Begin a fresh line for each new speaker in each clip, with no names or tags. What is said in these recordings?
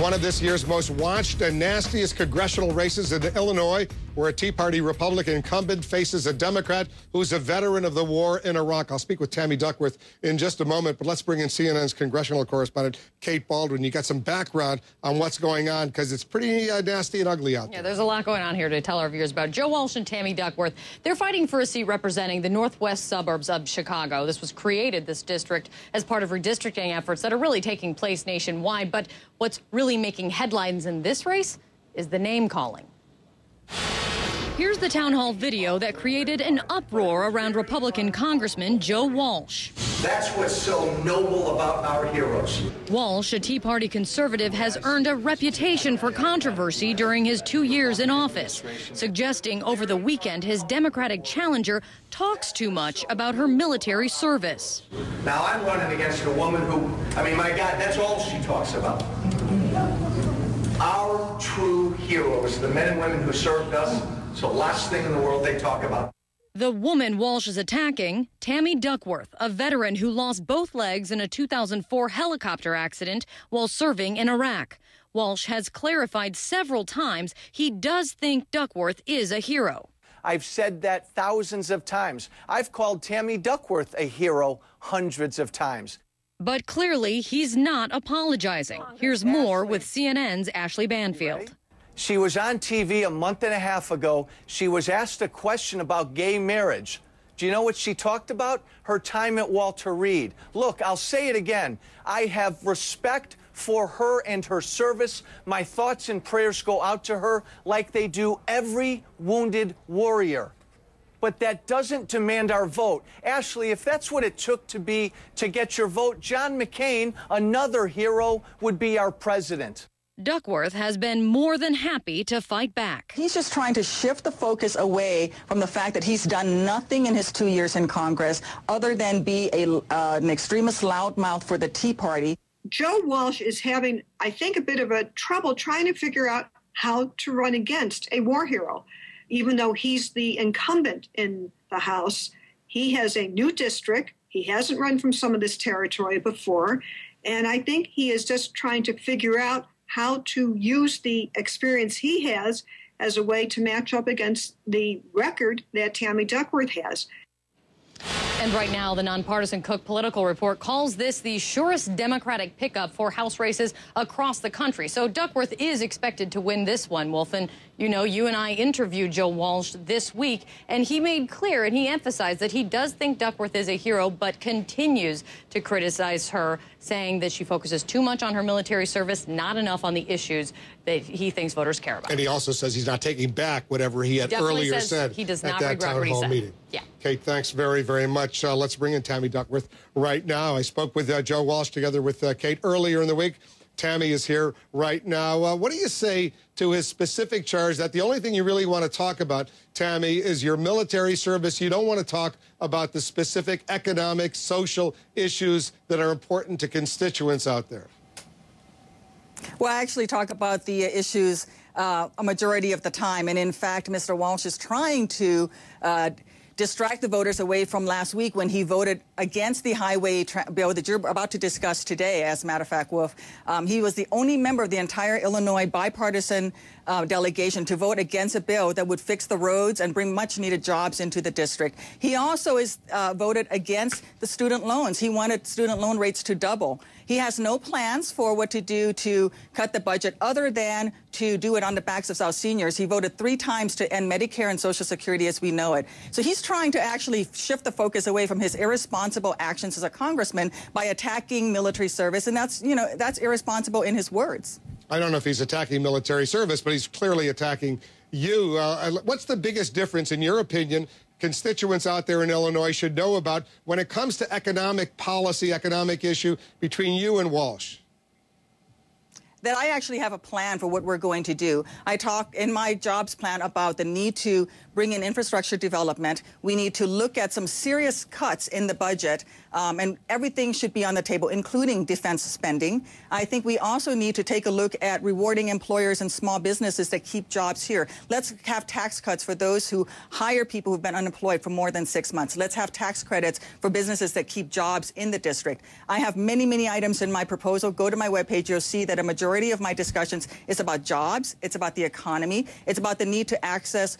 One of this year's most watched and nastiest congressional races in Illinois, where a Tea Party Republican incumbent faces a Democrat who's a veteran of the war in Iraq. I'll speak with Tammy Duckworth in just a moment, but let's bring in CNN's congressional correspondent, Kate Baldwin. You got some background on what's going on, because it's pretty nasty and ugly out there.
Yeah, there's a lot going on here to tell our viewers about. Joe Walsh and Tammy Duckworth, they're fighting for a seat representing the northwest suburbs of Chicago. This was created, this district, as part of redistricting efforts that are really taking place nationwide. But what's really making headlines in this race is the name calling. Here's the town hall video that created an uproar around Republican Congressman Joe Walsh.
That's what's so noble about our heroes.
Walsh, a Tea Party conservative, has earned a reputation for controversy during his 2 years in office, suggesting over the weekend his Democratic challenger talks too much about her military service.
Now I'm running against a woman who, my God, that's all she talks about. Our true heroes, the men and women who served us, it's the last thing in the world they talk about.
The woman Walsh is attacking, Tammy Duckworth, a veteran who lost both legs in a 2004 helicopter accident while serving in Iraq. Walsh has clarified several times he does think Duckworth is a hero.
I've said that thousands of times. I've called Tammy Duckworth a hero hundreds of times.
But clearly, he's not apologizing. Here's more with CNN's Ashley Banfield.
She was on TV a month and a half ago. She was asked a question about gay marriage. Do you know what she talked about? Her time at Walter Reed. Look, I'll say it again. I have respect for her and her service. My thoughts and prayers go out to her like they do every wounded warrior. But that doesn't demand our vote. Ashley, if that's what it took to get your vote, John McCain, another hero, would be our president.
Duckworth has been more than happy to fight back.
He's just trying to shift the focus away from the fact that he's done nothing in his 2 years in Congress other than be an extremist loudmouth for the Tea Party.
Joe Walsh is having, I think, a bit of a trouble trying to figure out how to run against a war hero. Even though he's the incumbent in the House, he has a new district. He hasn't run from some of this territory before. And I think he is just trying to figure out how to use the experience he has as a way to match up against the record that Tammy Duckworth has.
And right now, the nonpartisan Cook Political Report calls this the surest Democratic pickup for House races across the country. So Duckworth is expected to win this one, Wolf. And, you know, you and I interviewed Joe Walsh this week, and he made clear and he emphasized that he does think Duckworth is a hero, but continues to criticize her, saying that she focuses too much on her military service, not enough on the issues that he thinks voters care about.
And he also says he's not taking back whatever he had earlier said
he does
at
not
that
regret
town
what he
hall
said.
meeting.
Yeah.
Kate, thanks very, very much. Let's bring in Tammy Duckworth right now. I spoke with Joe Walsh together with Kate earlier in the week. Tammy is here right now. What do you say to his specific charge that the only thing you really want to talk about, Tammy, is your military service? You don't want to talk about the specific economic, social issues that are important to constituents out there.
Well, I actually talk about the issues a majority of the time. And in fact, Mr. Walsh is trying to distract the voters away from last week when he voted against the highway bill that you're about to discuss today, as a matter of fact, Wolf. He was the only member of the entire Illinois bipartisan delegation to vote against a bill that would fix the roads and bring much-needed jobs into the district. He also voted against the student loans. He wanted student loan rates to double. He has no plans for what to do to cut the budget other than to do it on the backs of our seniors. He voted 3 times to end Medicare and Social Security as we know it. So he's trying to actually shift the focus away from his irresponsible actions as a congressman by attacking military service, and that's irresponsible in his words.
I don't know if he's attacking military service, but he's clearly attacking you. What's the biggest difference, in your opinion, constituents out there in Illinois should know about when it comes to economic policy, economic issue between you and Walsh?
That I actually have a plan for what we're going to do. I talk in my jobs plan about the need to bring in infrastructure development. We need to look at some serious cuts in the budget, and everything should be on the table, including defense spending. I think we also need to take a look at rewarding employers and small businesses that keep jobs here. Let's have tax cuts for those who hire people who've been unemployed for more than 6 months. Let's have tax credits for businesses that keep jobs in the district. I have many, many items in my proposal. Go to my webpage. You'll see that a majority of my discussions is about jobs. It's about the economy. It's about the need to access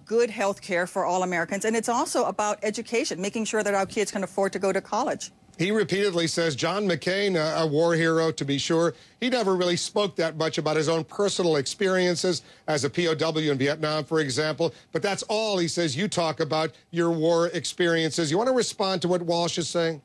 good health care for all Americans. And it's also about education, making sure that our kids can afford to go to college.
He repeatedly says John McCain, a war hero to be sure. He never really spoke that much about his own personal experiences as a POW in Vietnam, for example. But that's all he says. You talk about your war experiences. You want to respond to what Walsh is saying?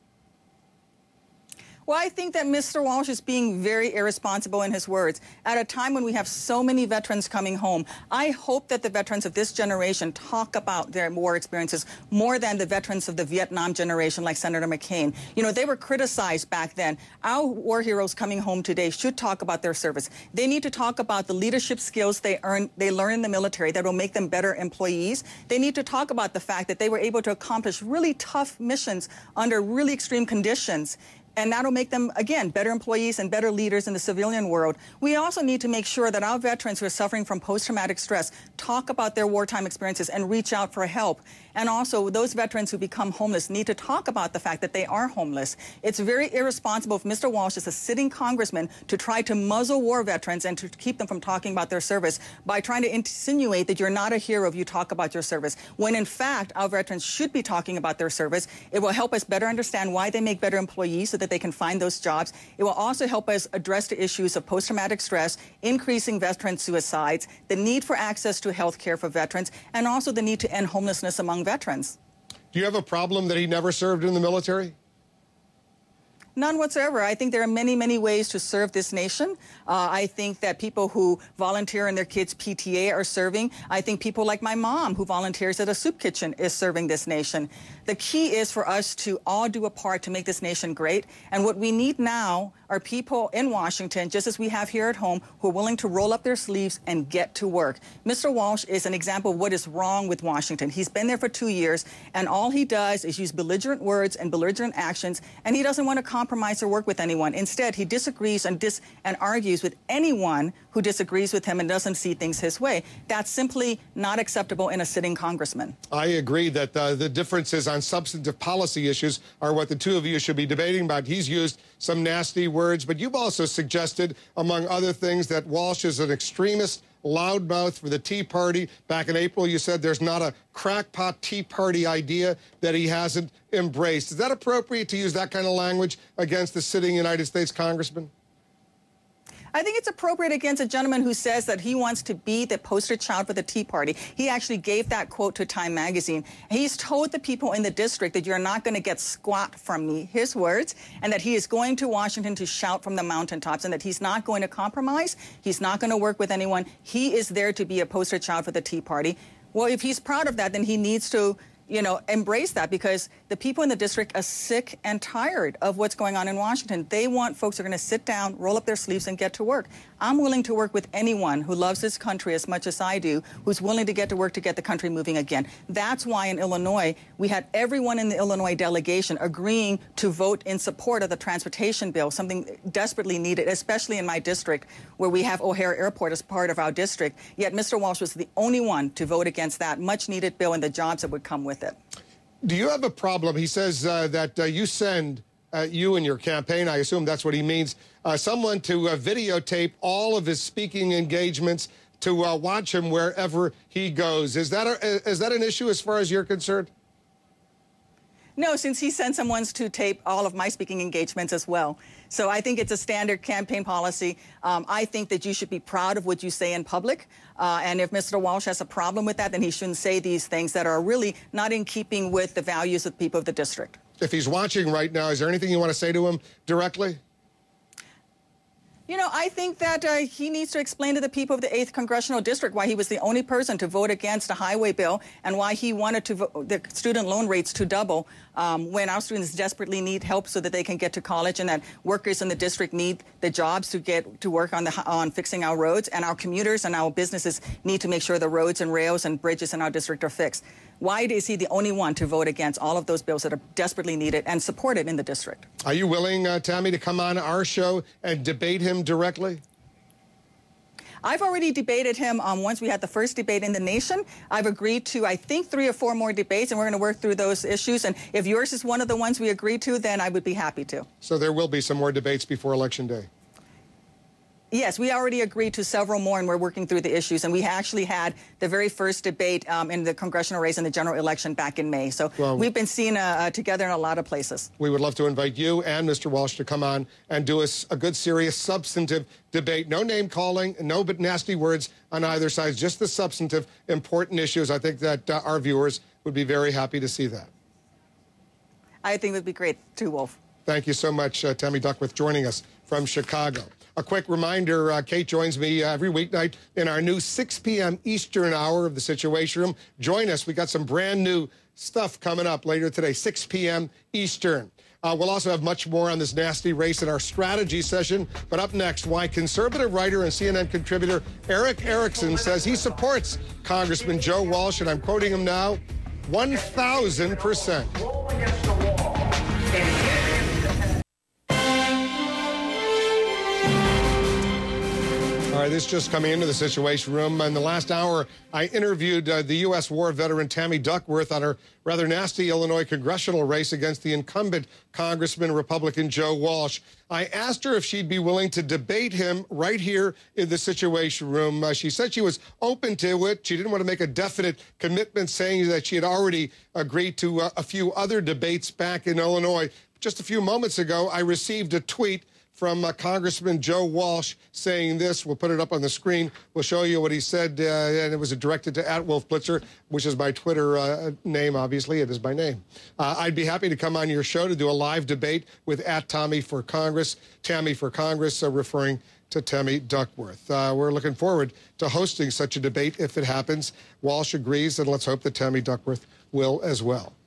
Well, I think that Mr. Walsh is being very irresponsible in his words. At a time when we have so many veterans coming home, I hope that the veterans of this generation talk about their war experiences more than the veterans of the Vietnam generation like Senator McCain. You know, they were criticized back then. Our war heroes coming home today should talk about their service. They need to talk about the leadership skills they learn in the military that will make them better employees. They need to talk about the fact that they were able to accomplish really tough missions under really extreme conditions. And that'll make them, again, better employees and better leaders in the civilian world. We also need to make sure that our veterans who are suffering from post-traumatic stress talk about their wartime experiences and reach out for help. And also, those veterans who become homeless need to talk about the fact that they are homeless. It's very irresponsible for Mr. Walsh, as a sitting congressman, to try to muzzle war veterans and to keep them from talking about their service by trying to insinuate that you're not a hero if you talk about your service, when in fact our veterans should be talking about their service. It will help us better understand why they make better employees so that they can find those jobs. It will also help us address the issues of post-traumatic stress, increasing veteran suicides, the need for access to health care for veterans, and also the need to end homelessness among veterans.
Do you have a problem that he never served in the military?
None whatsoever. I think there are many, many ways to serve this nation. I think that people who volunteer in their kids' PTA are serving. I think people like my mom, who volunteers at a soup kitchen, is serving this nation. The key is for us to all do a part to make this nation great. And what we need now are people in Washington, just as we have here at home, who are willing to roll up their sleeves and get to work. Mr. Walsh is an example of what is wrong with Washington. He's been there for 2 years, and all he does is use belligerent words and belligerent actions, and he doesn't want to compromise or work with anyone. Instead, he disagrees and argues with anyone who disagrees with him and doesn't see things his way. That's simply not acceptable in a sitting congressman.
I agree that the differences on substantive policy issues are what the two of you should be debating about. He's used some nasty words, but you've also suggested, among other things, that Walsh is an extremist loudmouth for the Tea Party. Back in April, you said there's not a crackpot Tea Party idea that he hasn't embraced. Is that appropriate to use that kind of language against the sitting United States congressman?
I think it's appropriate against a gentleman who says that he wants to be the poster child for the Tea Party. He actually gave that quote to Time magazine. He's told the people in the district that you're not going to get squat from me, his words, and that he is going to Washington to shout from the mountaintops, and that he's not going to compromise. He's not going to work with anyone. He is there to be a poster child for the Tea Party. Well, if he's proud of that, then he needs to, you know, embrace that, because the people in the district are sick and tired of what's going on in Washington. They want folks who are going to sit down, roll up their sleeves, and get to work. I'm willing to work with anyone who loves this country as much as I do, who's willing to get to work to get the country moving again. That's why in Illinois, we had everyone in the Illinois delegation agreeing to vote in support of the transportation bill, something desperately needed, especially in my district, where we have O'Hare Airport as part of our district. Yet Mr. Walsh was the only one to vote against that much-needed bill and the jobs that would come with it.
Do you have a problem? He says that you send, you and your campaign, I assume that's what he means, someone to videotape all of his speaking engagements to watch him wherever he goes. Is that an issue as far as you're concerned?
No, since he sent someone to tape all of my speaking engagements as well. So I think it's a standard campaign policy. I think that you should be proud of what you say in public. And if Mr. Walsh has a problem with that, then he shouldn't say these things that are really not in keeping with the values of the people of the district.
If he's watching right now, is there anything you want to say to him directly?
You know, I think that he needs to explain to the people of the 8th Congressional District why he was the only person to vote against a highway bill and why he wanted to the student loan rates to double when our students desperately need help so that they can get to college, and that workers in the district need the jobs to get to work on fixing our roads, and our commuters and our businesses need to make sure the roads and rails and bridges in our district are fixed. Why is he the only one to vote against all of those bills that are desperately needed and supported in the district?
Are you willing, Tammy, to come on our show and debate him directly?
I've already debated him once we had the first debate in the nation. I've agreed to, I think, 3 or 4 more debates, and we're going to work through those issues. And if yours is one of the ones we agreed to, then I would be happy to.
So there will be some more debates before Election Day?
Yes, we already agreed to several more, and we're working through the issues. And we actually had the very first debate in the congressional race in the general election back in May. So we've been seen together in a lot of places.
We would love to invite you and Mr. Walsh to come on and do us a good, serious, substantive debate. No name calling, no but nasty words on either side, just the substantive, important issues. I think that our viewers would be very happy to see that.
I think it would be great, too, Wolf.
Thank you so much, Tammy Duckworth, joining us from Chicago. A quick reminder, Kate joins me every weeknight in our new 6 p.m. Eastern hour of the Situation Room. Join us. We got some brand new stuff coming up later today, 6 p.m. Eastern. We'll also have much more on this nasty race in our strategy session. But up next, why conservative writer and CNN contributor Eric Erickson says he supports Congressman Joe Walsh, and I'm quoting him now, 1,000%.
Roll against the wall and
All right, this just coming into the Situation Room. In the last hour, I interviewed the U.S. war veteran Tammy Duckworth on her rather nasty Illinois congressional race against the incumbent Congressman Republican Joe Walsh. I asked her if she'd be willing to debate him right here in the Situation Room. She said she was open to it. She didn't want to make a definite commitment, saying that she had already agreed to a few other debates back in Illinois. Just a few moments ago, I received a tweet from Congressman Joe Walsh saying this. We'll put it up on the screen. We'll show you what he said, and it was directed to @WolfBlitzer, which is my Twitter name, obviously. It is my name. I'd be happy to come on your show to do a live debate with @Tammy for Congress, referring to Tammy Duckworth. We're looking forward to hosting such a debate if it happens. Walsh agrees, and let's hope that Tammy Duckworth will as well.